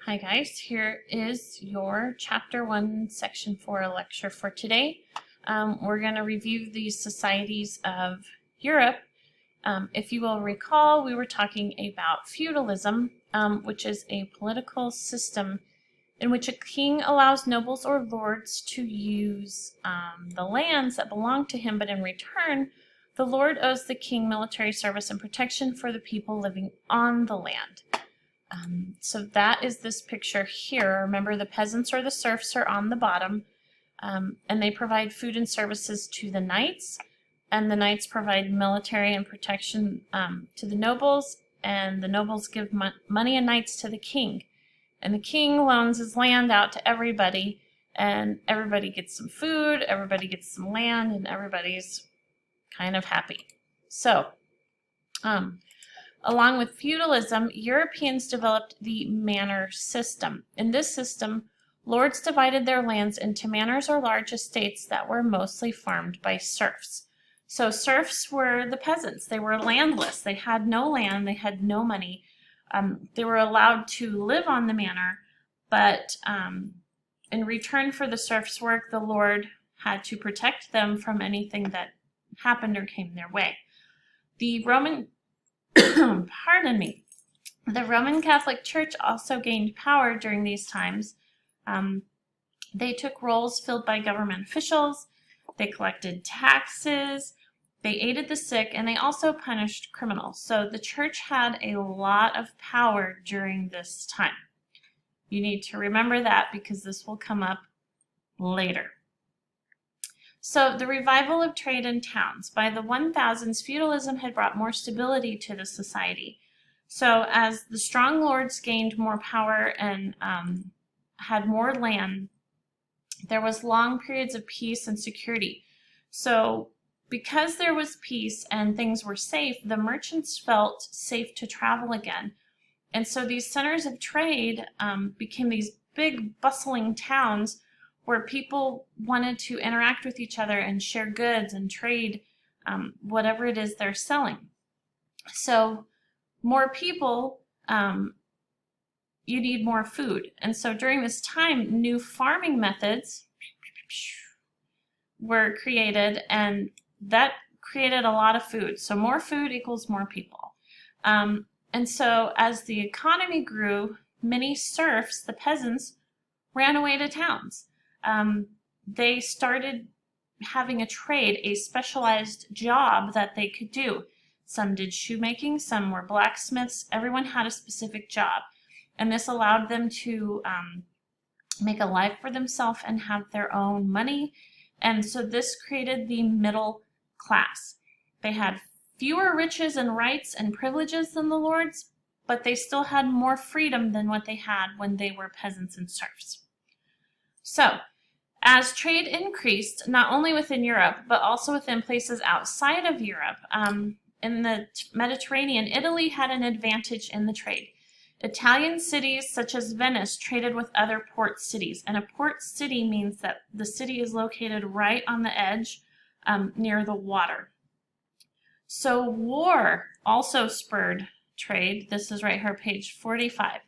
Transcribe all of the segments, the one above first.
Hi guys, here is your Chapter 1, Section 4 lecture for today. We're going to review the societies of Europe. If you will recall, we were talking about feudalism, which is a political system in which a king allows nobles or lords to use the lands that belong to him, but in return, the lord owes the king military service and protection for the people living on the land. So that is this picture here. Remember, the peasants or the serfs are on the bottom, and they provide food and services to the knights, and the knights provide military and protection to the nobles, and the nobles give money and knights to the king. And the king loans his land out to everybody, and everybody gets some food, everybody gets some land, and everybody's kind of happy. So, along with feudalism, Europeans developed the manor system. In this system, lords divided their lands into manors or large estates that were mostly farmed by serfs. So serfs were the peasants. They were landless. They had no land. They had no money. They were allowed to live on the manor, but in return for the serfs' work, the lord had to protect them from anything that happened or came their way. The Roman Pardon me. The Roman Catholic Church also gained power during these times. They took roles filled by government officials, they collected taxes, they aided the sick, and they also punished criminals. So the church had a lot of power during this time. You need to remember that because this will come up later. So the revival of trade in towns. By the 1000s, feudalism had brought more stability to the society. So as the strong lords gained more power and had more land, there was long periods of peace and security. So because there was peace and things were safe, the merchants felt safe to travel again. And so these centers of trade became these big bustling towns where people wanted to interact with each other and share goods and trade whatever it is they're selling. So more people, you need more food. And so during this time, new farming methods were created, and that created a lot of food. So more food equals more people. And so as the economy grew, many serfs, the peasants, ran away to towns. They started having a trade, a specialized job that they could do. Some did shoemaking, some were blacksmiths. Everyone had a specific job. And this allowed them to make a life for themselves and have their own money. And so this created the middle class. They had fewer riches and rights and privileges than the lords, but they still had more freedom than what they had when they were peasants and serfs. So, as trade increased, not only within Europe, but also within places outside of Europe, in the Mediterranean, Italy had an advantage in the trade. Italian cities such as Venice traded with other port cities, and a port city means that the city is located right on the edge near the water. So war also spurred trade. This is right here, page 45.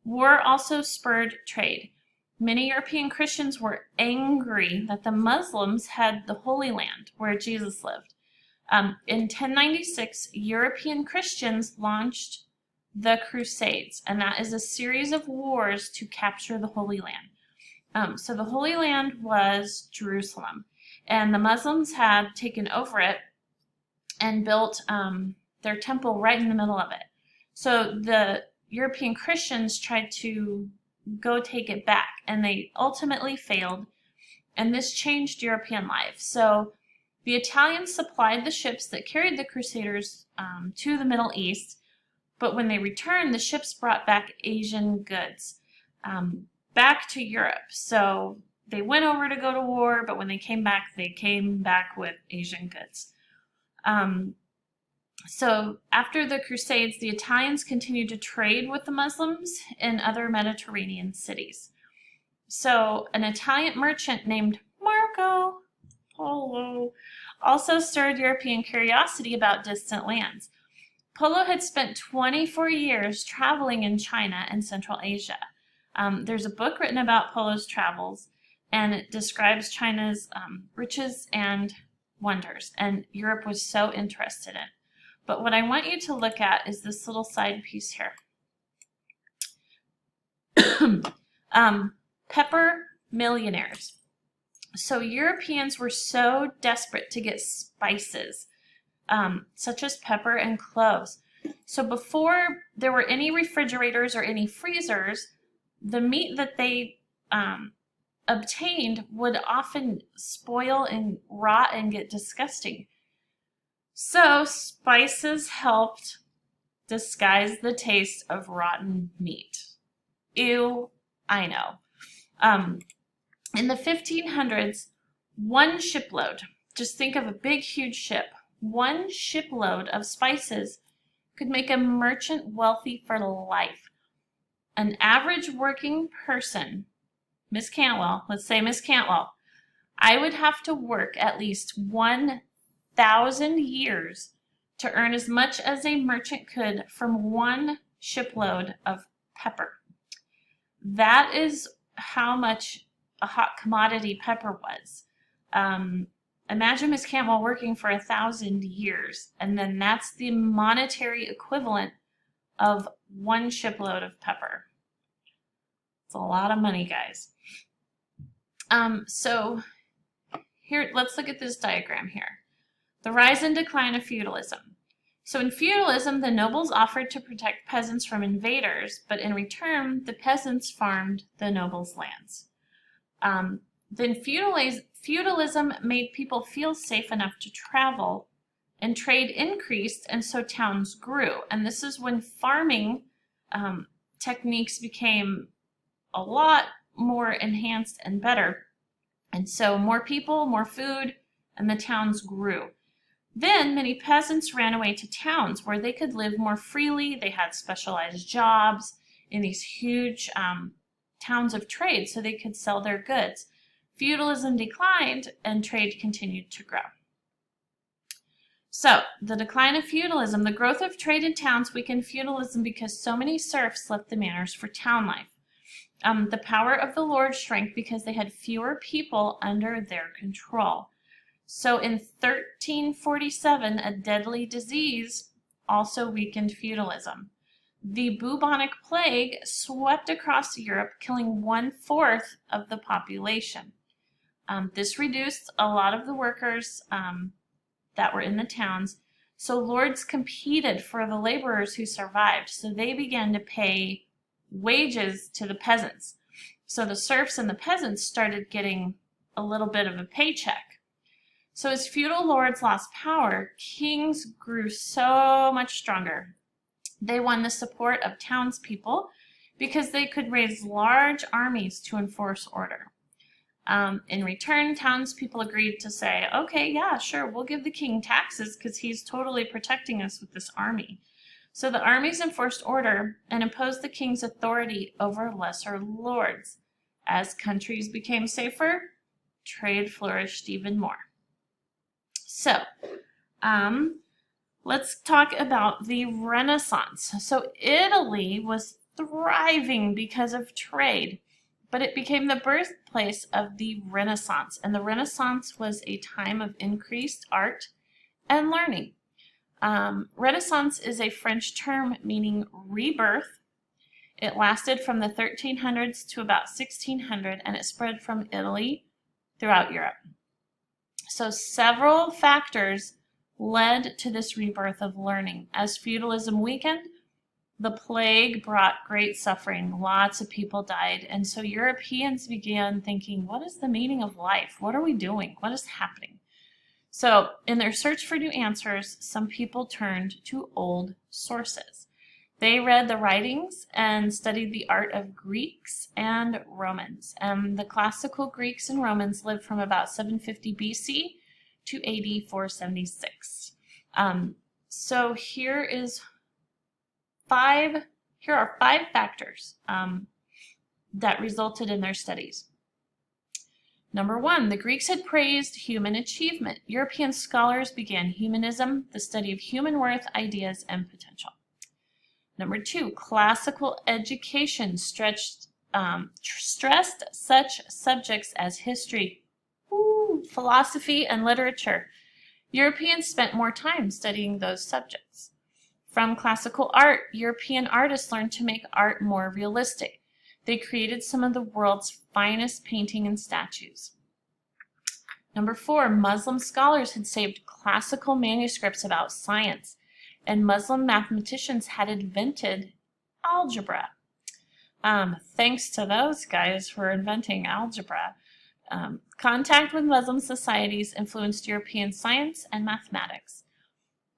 War also spurred trade. Many European Christians were angry that the Muslims had the Holy Land where Jesus lived. In 1096, European Christians launched the Crusades, and that is a series of wars to capture the Holy Land. So the Holy Land was Jerusalem, and the Muslims had taken over it and built their temple right in the middle of it. So the European Christians tried to go take it back, and they ultimately failed, and this changed European life. So the Italians supplied the ships that carried the Crusaders to the Middle East, but when they returned, the ships brought back Asian goods back to Europe. So they went over to go to war, but when they came back with Asian goods. So after the Crusades, the Italians continued to trade with the Muslims in other Mediterranean cities. So an Italian merchant named Marco Polo also stirred European curiosity about distant lands. Polo had spent 24 years traveling in China and Central Asia. There's a book written about Polo's travels, and it describes China's riches and wonders, and Europe was so interested in it. But what I want you to look at is this little side piece here. Pepper millionaires. So Europeans were so desperate to get spices, such as pepper and cloves. So before there were any refrigerators or any freezers, the meat that they obtained would often spoil and rot and get disgusting. So spices helped disguise the taste of rotten meat. Ew, I know. In the 1500s, one shipload, just think of a big, huge ship, one shipload of spices could make a merchant wealthy for life. An average working person, Miss Cantwell, let's say Miss Cantwell, I would have to work at least 1,000 years to earn as much as a merchant could from one shipload of pepper. That is how much a hot commodity pepper was. Imagine Miss Cantwell working for 1,000 years, and then that's the monetary equivalent of one shipload of pepper. It's a lot of money, guys. So here, let's look at this diagram here. The rise and decline of feudalism. So in feudalism, the nobles offered to protect peasants from invaders, but in return, the peasants farmed the nobles' lands. Then feudalism made people feel safe enough to travel, and trade increased, and so towns grew. And this is when farming techniques became a lot more enhanced and better. And so more people, more food, and the towns grew. Then many peasants ran away to towns where they could live more freely. They had specialized jobs in these huge towns of trade so they could sell their goods. Feudalism declined and trade continued to grow. So, the decline of feudalism. The growth of trade in towns weakened feudalism because so many serfs left the manors for town life. The power of the lord shrank because they had fewer people under their control. So in 1347, a deadly disease also weakened feudalism. The bubonic plague swept across Europe, killing 1/4 of the population. This reduced a lot of the workers that were in the towns, so lords competed for the laborers who survived. So they began to pay wages to the peasants. So the serfs and the peasants started getting a little bit of a paycheck. So as feudal lords lost power, kings grew so much stronger. They won the support of townspeople because they could raise large armies to enforce order. In return, townspeople agreed to say, okay, yeah, sure, we'll give the king taxes because he's totally protecting us with this army. So the armies enforced order and imposed the king's authority over lesser lords. As countries became safer, trade flourished even more. So, let's talk about the Renaissance. So Italy was thriving because of trade, but it became the birthplace of the Renaissance. And the Renaissance was a time of increased art and learning. Renaissance is a French term meaning rebirth. It lasted from the 1300s to about 1600, and it spread from Italy throughout Europe. So several factors led to this rebirth of learning. As feudalism weakened, the plague brought great suffering. Lots of people died. And so Europeans began thinking, what is the meaning of life? What are we doing? What is happening? So in their search for new answers, some people turned to old sources. They read the writings and studied the art of Greeks and Romans. And the classical Greeks and Romans lived from about 750 BC to AD 476. So here are 5 factors that resulted in their studies. Number 1, the Greeks had praised human achievement. European scholars began humanism, the study of human worth, ideas, and potential. Number 2, classical education stretched stressed such subjects as history, philosophy, and literature. Europeans spent more time studying those subjects. From classical art, European artists learned to make art more realistic. They created some of the world's finest painting and statues. Number 4, Muslim scholars had saved classical manuscripts about science, and Muslim mathematicians had invented algebra. Thanks to those guys for inventing algebra. Contact with Muslim societies influenced European science and mathematics.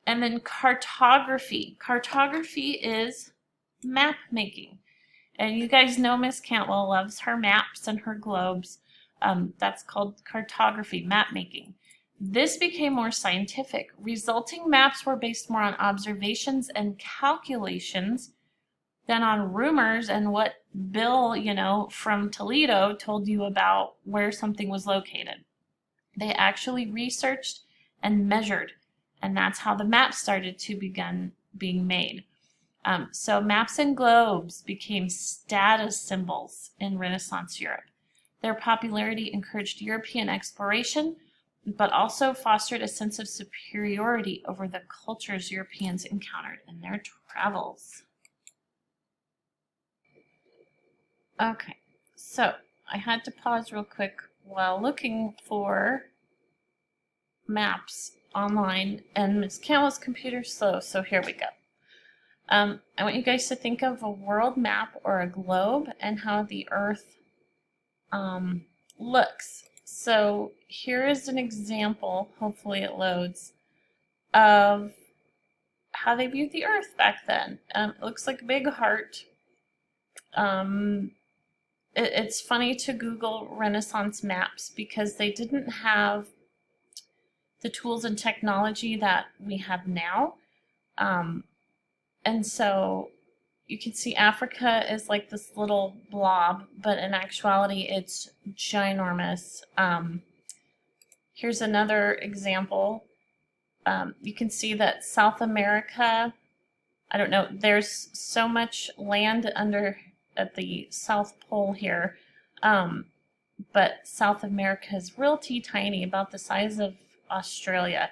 And then cartography. Cartography is map making. And you guys know Miss Cantwell loves her maps and her globes. That's called cartography, map making. This became more scientific. Resulting maps were based more on observations and calculations than on rumors and what Bill, from Toledo told you about where something was located. They actually researched and measured, and that's how the maps started to begin being made. So maps and globes became status symbols in Renaissance Europe. Their popularity encouraged European exploration, but also fostered a sense of superiority over the cultures Europeans encountered in their travels. Okay, so I had to pause real quick while looking for maps online, and Miss Cantwell's computer's slow, so here we go. I want you guys to think of a world map or a globe and how the Earth looks. So here is an example, hopefully it loads, of how they viewed the Earth back then. It looks like a big heart. It's funny to Google Renaissance maps because they didn't have the tools and technology that we have now. And so you can see Africa is like this little blob, but in actuality it's ginormous. Here's another example. You can see that South America, I don't know, there's so much land under at the South Pole here, but South America is real tiny, about the size of Australia.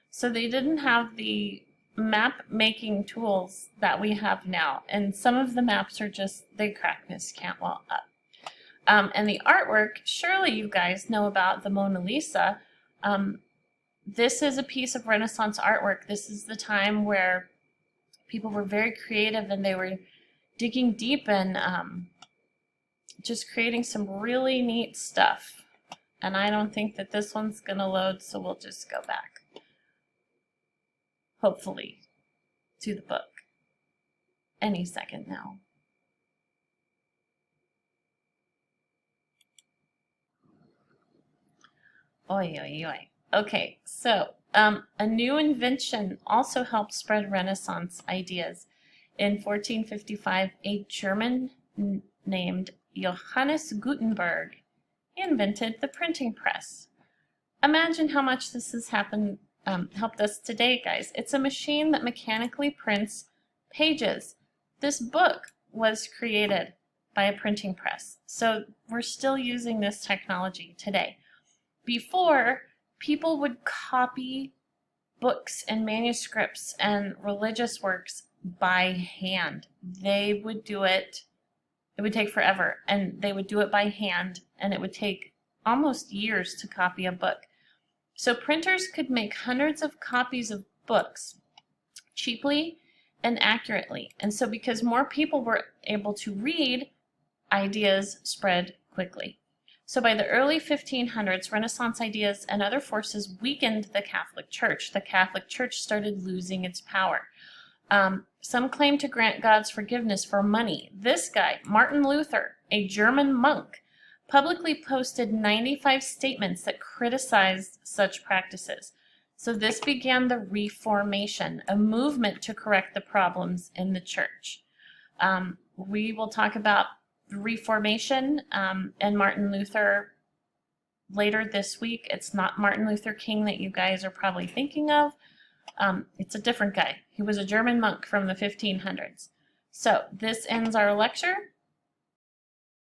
So they didn't have the map making tools that we have now, and some of the maps are just, they crack Miss Cantwell up. And the artwork, surely you guys know about the Mona Lisa. This is a piece of Renaissance artwork. This is the time where people were very creative and they were digging deep and just creating some really neat stuff. And I don't think that this one's gonna load, so we'll just go back, hopefully, to the book any second now. Oy, oy, oy. Okay, so a new invention also helped spread Renaissance ideas. In 1455, a German named Johannes Gutenberg invented the printing press. Imagine how much this has helped us today, guys. It's a machine that mechanically prints pages. This book was created by a printing press, so we're still using this technology today. Before, people would copy books and manuscripts and religious works by hand. They would do it, it would take forever, and they would do it by hand, and it would take almost years to copy a book. So printers could make hundreds of copies of books cheaply and accurately. And so because more people were able to read, ideas spread quickly. So by the early 1500s, Renaissance ideas and other forces weakened the Catholic Church. The Catholic Church started losing its power. Some claim to grant God's forgiveness for money. This guy, Martin Luther, a German monk, publicly posted 95 statements that criticized such practices. So this began the Reformation, a movement to correct the problems in the church. We will talk about the Reformation and Martin Luther later this week. It's not Martin Luther King that you guys are probably thinking of. It's a different guy. He was a German monk from the 1500s. So this ends our lecture.